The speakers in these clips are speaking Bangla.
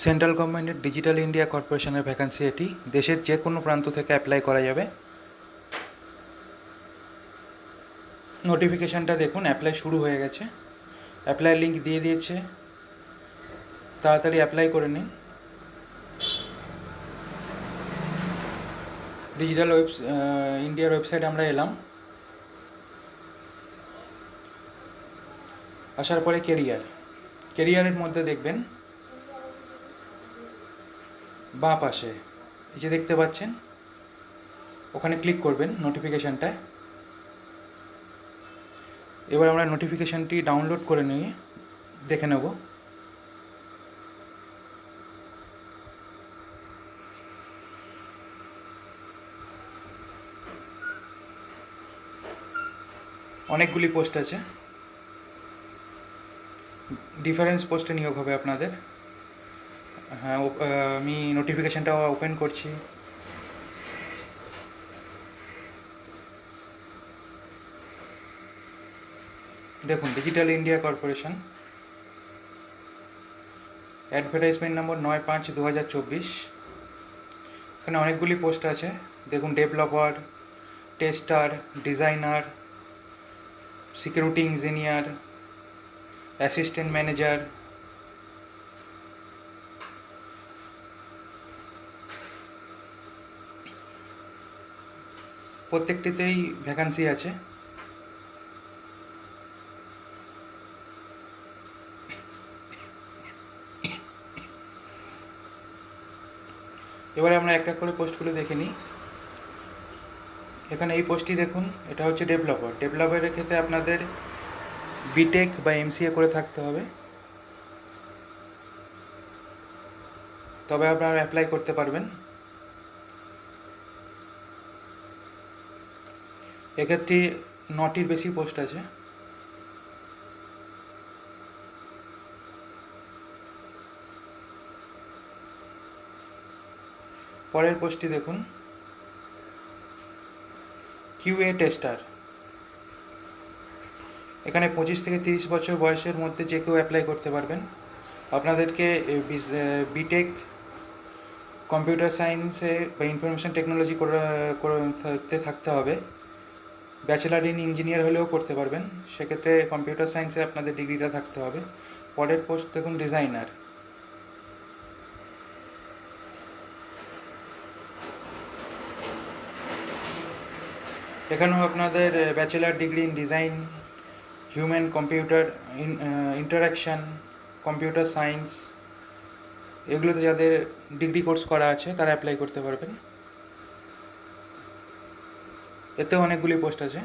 সেন্ট্রাল গভর্নমেন্টের ডিজিটাল ইন্ডিয়া কর্পোরেশনের ভ্যাকান্সি এটি। দেশের যে কোনো প্রান্ত থেকে অ্যাপ্লাই করা যাবে। নোটিফিকেশানটা দেখুন, অ্যাপ্লাই শুরু হয়ে গেছে। অ্যাপ্লাই লিঙ্ক দিয়ে দিয়েছে, তাড়াতাড়ি অ্যাপ্লাই করে নিন। ডিজিটাল ইন্ডিয়ার ওয়েবসাইটে আমরা এলাম। আসার পরে কেরিয়ারের মধ্যে দেখবেন বাঁ পাশে এই যে দেখতে পাচ্ছেন, ওখানে ক্লিক করবেন নোটিফিকেশানটায়। এবার আমরা নোটিফিকেশানটি ডাউনলোড করে নিয়ে দেখে নেব। অনেকগুলি পোস্ট আছে, ডিফারেন্স পোস্টে নিয়োগ হবে আপনাদের। হ্যাঁ, আমি নোটিফিকেশানটা ওপেন করছি। দেখুন, digital India corporation, advertisement number 9/5/2024। এখানে অনেকগুলি পোস্ট আছে। দেখুন, developer, tester, designer, security engineer, assistant manager, প্রত্যেকটিতেই ভ্যাকান্সি আছে। এবারে আমরা একটা করে পোস্টগুলো দেখে নিই। এখানে এই পোস্টটি দেখুন, এটা হচ্ছে ডেভেলপারের ক্ষেত্রে আপনাদের বিটেক বা এমসিএ করে থাকতে হবে, তবে আপনারা অ্যাপ্লাই করতে পারবেন। এক্ষেত্রে 9টির বেশি পোস্ট আছে। পরের পোস্টটি দেখুন, কিউএ টেস্টার। এখানে 25 থেকে 30 বছর বয়সের মধ্যে যে কেউ অ্যাপ্লাই করতে পারবেন। আপনাদেরকে বিটেক কম্পিউটার সায়েন্সে বা ইনফরমেশন টেকনোলজি করতে থাকতে হবে। ব্যাচেলার ইন ইঞ্জিনিয়ার হলেও করতে পারবেন, সেক্ষেত্রে কম্পিউটার সায়েন্সে আপনাদের ডিগ্রিটা থাকতে হবে। পরের পোস্ট দেখুন, ডিজাইনার। এখানেও আপনাদের bachelor degree in design, human computer interaction, computer science, এগুলোতে যাদের ডিগ্রি কোর্স করা আছে তারা অ্যাপ্লাই করতে পারবেন। এতেও অনেকগুলি পোস্ট আছে।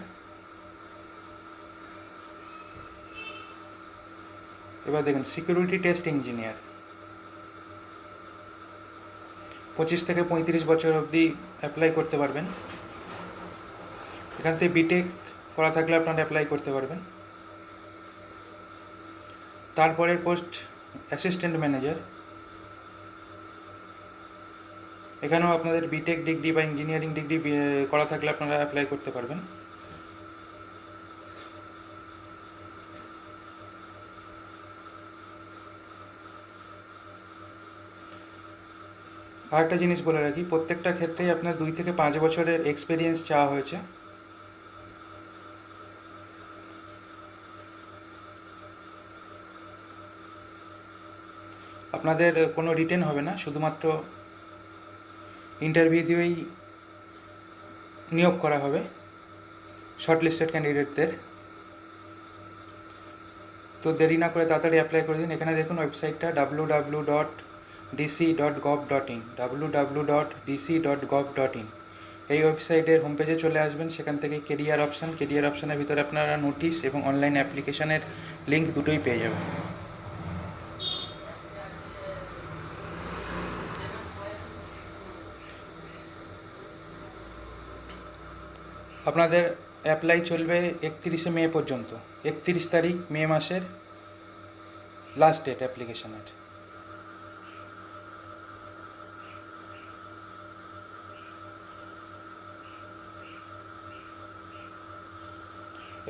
এবার দেখুন, সিকিউরিটি টেস্ট ইঞ্জিনিয়ার। 25 থেকে 35 বছর অবধি অ্যাপ্লাই করতে পারবেন। এখান থেকে বিটেক করা থাকলে আপনারা অ্যাপ্লাই করতে পারবেন। তারপরের পোস্ট অ্যাসিস্ট্যান্ট ম্যানেজার। এখানেও আপনাদের বিটেক ডিগ্রি বা ইঞ্জিনিয়ারিং ডিগ্রি করা থাকলে আপনারা অ্যাপ্লাই করতে পারবেন। আরেকটা জিনিস বলে রাখি, প্রত্যেকটা ক্ষেত্রেই আপনার 2 থেকে 5 বছরের এক্সপিরিয়েন্স চাওয়া হয়েছে। আপনাদের কোনো রিটেন হবে না, শুধুমাত্র ইন্টারভিউ দিয়েই নিয়োগ করা হবে শর্টলিস্টেড ক্যান্ডিডেটদের। তো দেরি না করে তাড়াতাড়ি অ্যাপ্লাই করে দিন। এখানে দেখুন ওয়েবসাইটটা www.dc.gov.in www.dc.gov.in। এই ওয়েবসাইটের হোম পেজে চলে আসবেন। সেখান থেকে কেরিয়ার অপশানের ভিতরে আপনারা নোটিশ এবং অনলাইন অ্যাপ্লিকেশানের লিঙ্ক দুটোই পেয়ে যাবেন। আপনাদের অ্যাপ্লাই চলবে 31শে মে পর্যন্ত। 31 তারিখ মে মাসের লাস্ট ডেট অ্যাপ্লিকেশানের।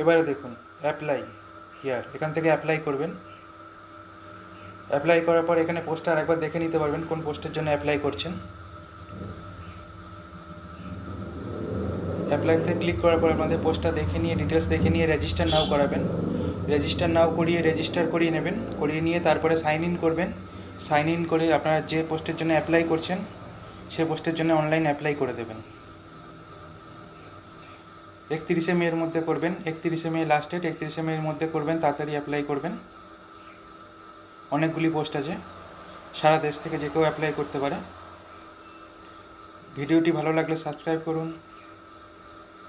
এবারে দেখুন অ্যাপ্লাই হিয়ার, এখান থেকে অ্যাপ্লাই করবেন। অ্যাপ্লাই করার পর এখানে পোস্টটা আরেকবার দেখে নিতে পারবেন কোন পোস্টের জন্য অ্যাপ্লাই করছেন। অ্যাপ্লাইতে ক্লিক করার পর আপনাদের পোস্টটা দেখে নিয়ে ডিটেলস দেখে নিয়ে রেজিস্টার নাও করাবেন। রেজিস্টার নাও করিয়ে রেজিস্টার করিয়ে নেবেন, করিয়ে নিয়ে তারপরে সাইন ইন করবেন। সাইন ইন করে আপনারা যে পোস্টের জন্য অ্যাপ্লাই করছেন সে পোস্টের জন্য অনলাইন অ্যাপ্লাই করে দেবেন। 31শে মের মধ্যে করবেন, 31শে মে লাস্ট ডেট, 31শে মের মধ্যে করবেন, তাড়াতাড়ি অ্যাপ্লাই করবেন। অনেকগুলি পোস্ট আছে, সারা দেশ থেকে যে কেউ অ্যাপ্লাই করতে পারে। ভিডিওটি ভালো লাগলে সাবস্ক্রাইব করুন।